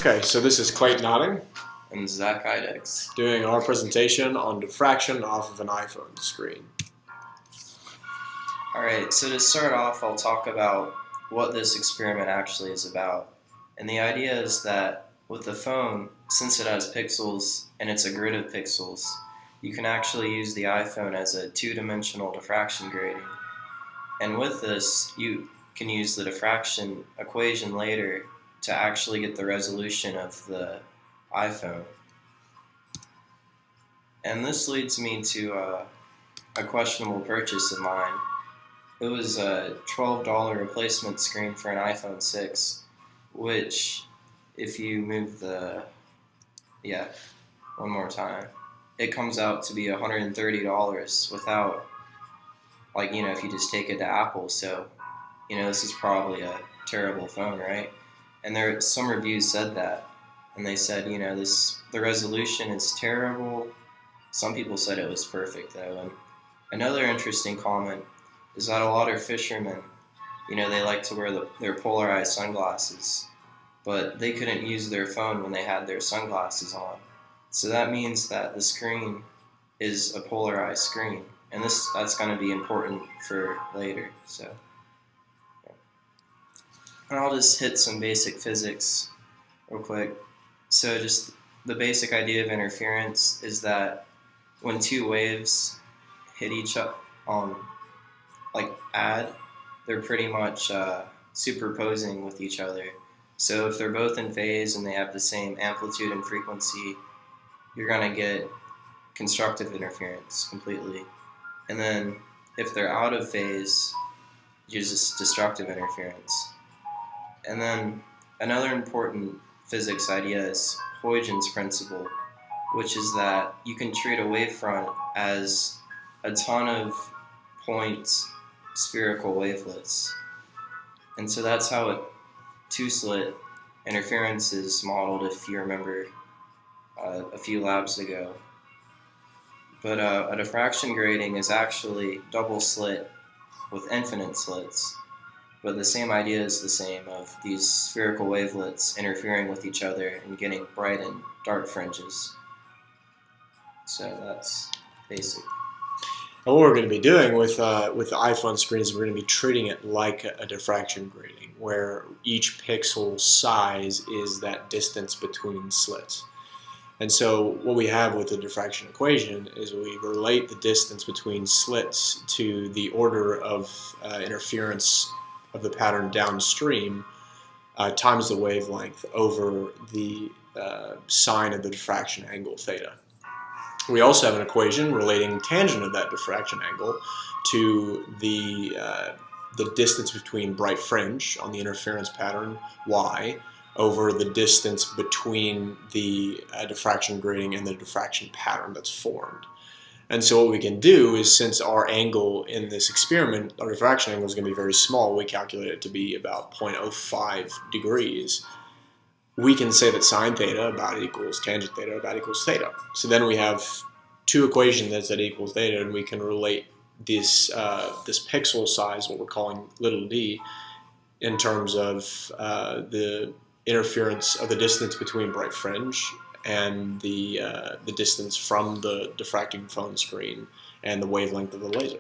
Okay, so this is Clayton Oetting And Zach Eidex. doing our presentation on diffraction off of an iPhone screen. Alright, so to start off, I'll talk about what this experiment actually is about. And the idea is that with the phone, since it has pixels and it's a grid of pixels, you can actually use the iPhone as a two-dimensional diffraction grating. And with this, you can use the diffraction equation later to actually get the resolution of the iPhone. And this leads me to a questionable purchase of mine. It was a $12 replacement screen for an iPhone 6, which, if you move one more time, it comes out to be $130 without, if you just take it to Apple. So, this is probably a terrible phone, right? And some reviews said that, and they said, the resolution is terrible. Some people said it was perfect, though. And another interesting comment is that a lot of fishermen, they like to wear their polarized sunglasses, but they couldn't use their phone when they had their sunglasses on. So that means that the screen is a polarized screen, and that's going to be important for later. So, and I'll just hit some basic physics real quick. So just the basic idea of interference is that when two waves hit each other they're pretty much superposing with each other. So if they're both in phase and they have the same amplitude and frequency, you're going to get constructive interference completely. And then if they're out of phase, you just destructive interference. And then another important physics idea is Huygens principle, which is that you can treat a wavefront as a ton of point spherical wavelets. And so that's how two-slit interference is modeled, if you remember a few labs ago. But a diffraction grating is actually double slit with infinite slits. But the same idea is the same, of these spherical wavelets interfering with each other and getting bright and dark fringes. So that's basic. And what we're going to be doing with the iPhone screen is we're going to be treating it like a diffraction grating, where each pixel size is that distance between slits. And so what we have with the diffraction equation is we relate the distance between slits to the order of interference of the pattern downstream times the wavelength over the sine of the diffraction angle theta. We also have an equation relating tangent of that diffraction angle to the distance between bright fringe on the interference pattern y over the distance between the diffraction grating and the diffraction pattern that's formed. And so what we can do is, since our angle in this experiment, our diffraction angle is going to be very small, we calculate it to be about 0.05 degrees, we can say that sine theta about equals tangent theta about equals theta. So then we have two equations that equals theta, and we can relate this pixel size, what we're calling little d, in terms of the interference of the distance between bright fringe and the distance from the diffracting phone screen and the wavelength of the laser.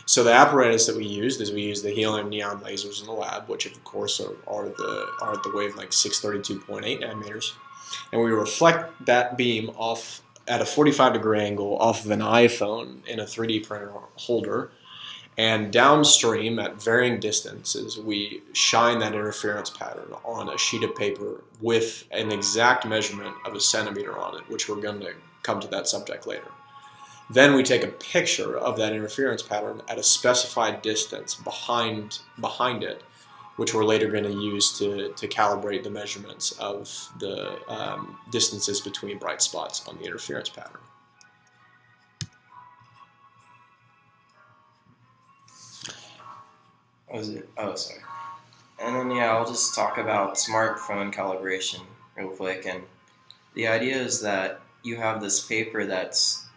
So the apparatus that we used is we used the helium neon lasers in the lab, which of course are at the wavelength 632.8 nanometers, and we reflect that beam off at a 45-degree angle off of an iPhone in a 3D printer holder. And downstream, at varying distances, we shine that interference pattern on a sheet of paper with an exact measurement of a centimeter on it, which we're going to come to that subject later. Then we take a picture of that interference pattern at a specified distance behind it, which we're later going to use to calibrate the measurements of the distances between bright spots on the interference pattern. What was it? Oh, sorry. And then, I'll just talk about smartphone calibration real quick. And the idea is that you have this paper that's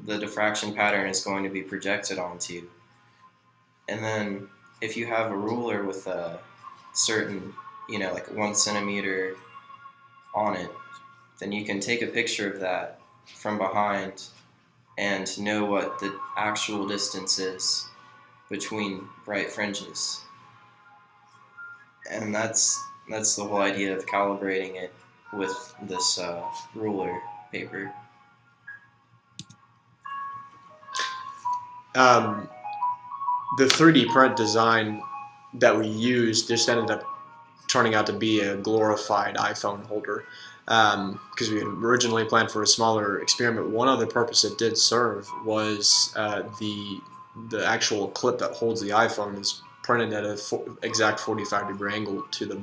the diffraction pattern is going to be projected onto. And then if you have a ruler with a certain like 1 centimeter on it, then you can take a picture of that from behind and know what the actual distance is between bright fringes. And that's the whole idea of calibrating it with this ruler paper. The 3D print design that we used just ended up turning out to be a glorified iPhone holder, because we had originally planned for a smaller experiment. One other purpose it did serve was the actual clip that holds the iPhone is printed at an exact 45-degree angle to the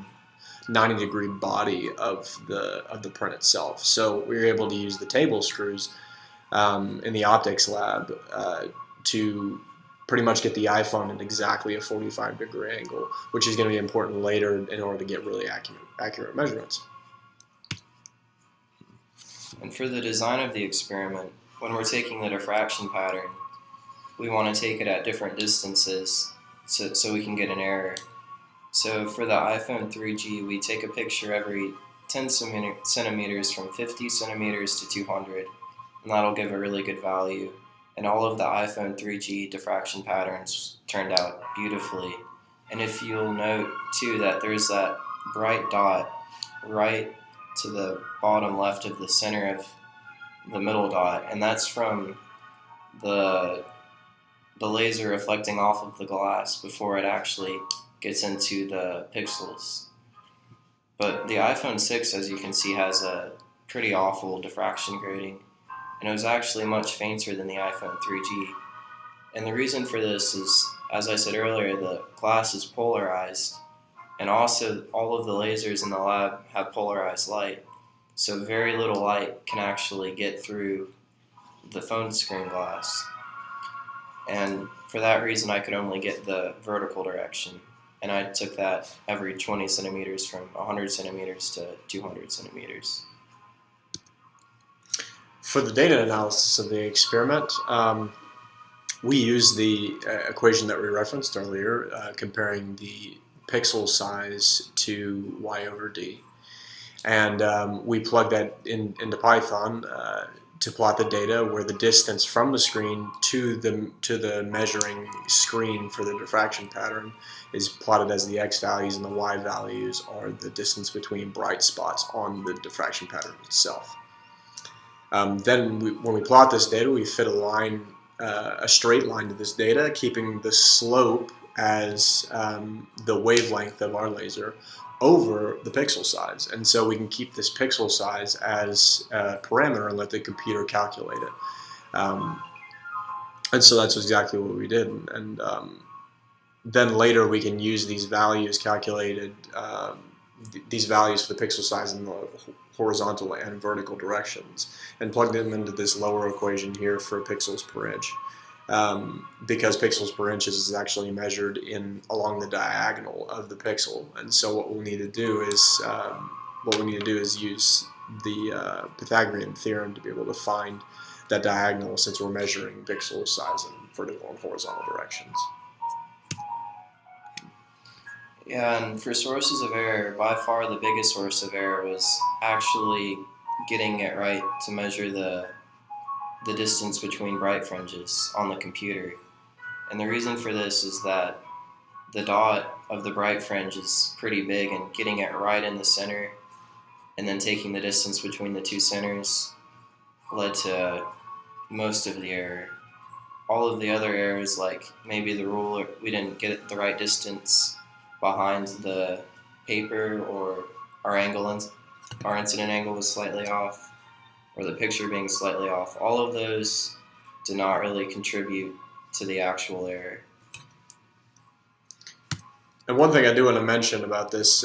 90-degree body of the print itself. So we were able to use the table screws in the optics lab to pretty much get the iPhone at exactly a 45-degree angle, which is going to be important later in order to get really accurate measurements. And for the design of the experiment, when we're taking the diffraction pattern, we want to take it at different distances so we can get an error. So for the iPhone 3G, we take a picture every 10 centimeters from 50 centimeters to 200, and that'll give a really good value. And all of the iPhone 3G diffraction patterns turned out beautifully. And if you'll note too that there's that bright dot right to the bottom left of the center of the middle dot, and that's from the laser reflecting off of the glass before it actually gets into the pixels. But the iPhone 6, as you can see, has a pretty awful diffraction grating, and it was actually much fainter than the iPhone 3G. And the reason for this is, as I said earlier, the glass is polarized, and also all of the lasers in the lab have polarized light, so very little light can actually get through the phone screen glass. And for that reason, I could only get the vertical direction, and I took that every 20 centimeters from 100 centimeters to 200 centimeters. For the data analysis of the experiment, we used the equation that we referenced earlier, comparing the pixel size to y over d. And we plugged that into Python to plot the data where the distance from the screen to the measuring screen for the diffraction pattern is plotted as the x values, and the y values are the distance between bright spots on the diffraction pattern itself. Then when we plot this data, we fit a straight line to this data, keeping the slope as the wavelength of our laser over the pixel size. And so we can keep this pixel size as a parameter and let the computer calculate it. And so that's exactly what we did. And then later we can use these values calculated, these values for the pixel size in the horizontal and vertical directions, and plug them into this lower equation here for pixels per inch. Because pixels per inch is actually measured along the diagonal of the pixel, and so what we'll need to do is use the Pythagorean theorem to be able to find that diagonal, since we're measuring pixel size in vertical and horizontal directions. Yeah, and for sources of error, by far the biggest source of error was actually getting it right to measure the distance between bright fringes on the computer. And the reason for this is that the dot of the bright fringe is pretty big, and getting it right in the center and then taking the distance between the two centers led to most of the error. All of the other errors, like maybe the ruler, we didn't get it the right distance behind the paper, or our incident angle was slightly off, or the picture being slightly off. All of those did not really contribute to the actual error. And one thing I do want to mention about this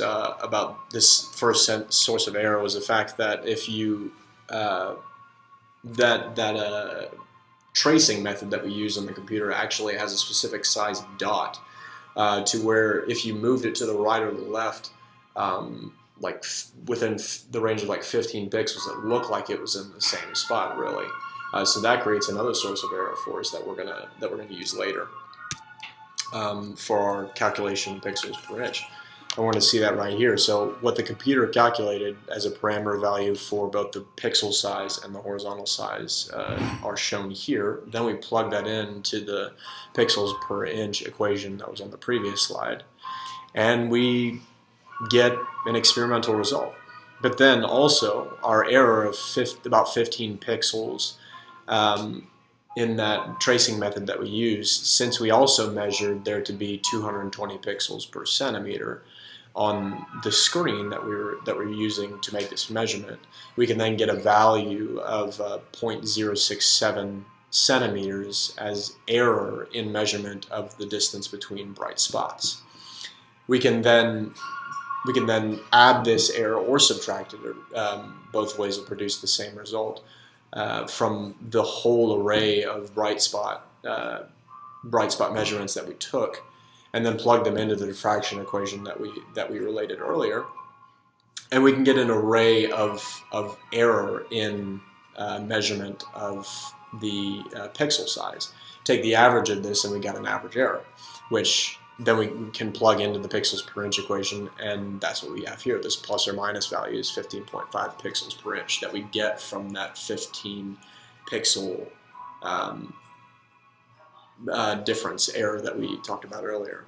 first source of error was the fact that if you tracing method that we use on the computer actually has a specific size dot, to where if you moved it to the right or the left, like within the range of like 15 pixels, it looked like it was in the same spot, really. So that creates another source of error for us that we're gonna use later for our calculation of pixels per inch. I want to see that right here. So what the computer calculated as a parameter value for both the pixel size and the horizontal size are shown here. Then we plug that into the pixels per inch equation that was on the previous slide, and we get an experimental result. But then also our error of about 15 pixels in that tracing method that we used, since we also measured there to be 220 pixels per centimeter on the screen that we were using to make this measurement, we can then get a value of 0.067 centimeters as error in measurement of the distance between bright spots. We can then add this error or subtract it. Both ways will produce the same result from the whole array of bright spot measurements that we took, and then plug them into the diffraction equation that we related earlier, and we can get an array of error in measurement of the pixel size. Take the average of this, and we got an average error, which then we can plug into the pixels per inch equation, and that's what we have here. This plus or minus value is 15.5 pixels per inch that we get from that 15 pixel difference error that we talked about earlier.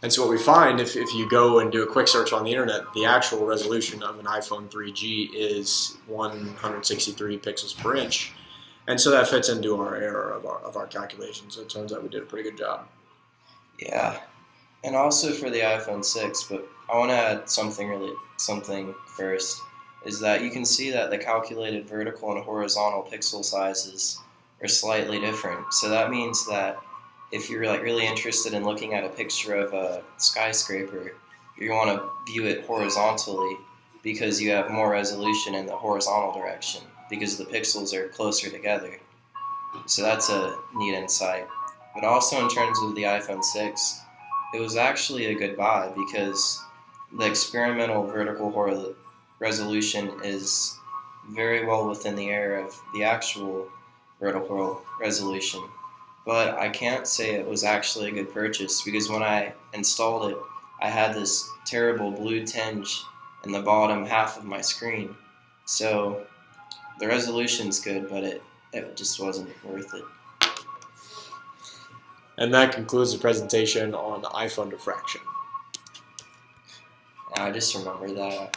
And so what we find, if you go and do a quick search on the internet, the actual resolution of an iPhone 3G is 163 pixels per inch. And so that fits into our error of our calculations. So it turns out we did a pretty good job. Yeah. And also for the iPhone 6, but I want to add something first, is that you can see that the calculated vertical and horizontal pixel sizes are slightly different. So that means that if you're really interested in looking at a picture of a skyscraper, you want to view it horizontally because you have more resolution in the horizontal direction because the pixels are closer together. So that's a neat insight. But also in terms of the iPhone 6, it was actually a good buy because the experimental vertical resolution is very well within the area of the actual vertical resolution. But I can't say it was actually a good purchase because when I installed it, I had this terrible blue tinge in the bottom half of my screen. So the resolution's good, but it just wasn't worth it. And that concludes the presentation on iPhone diffraction. I just remember that.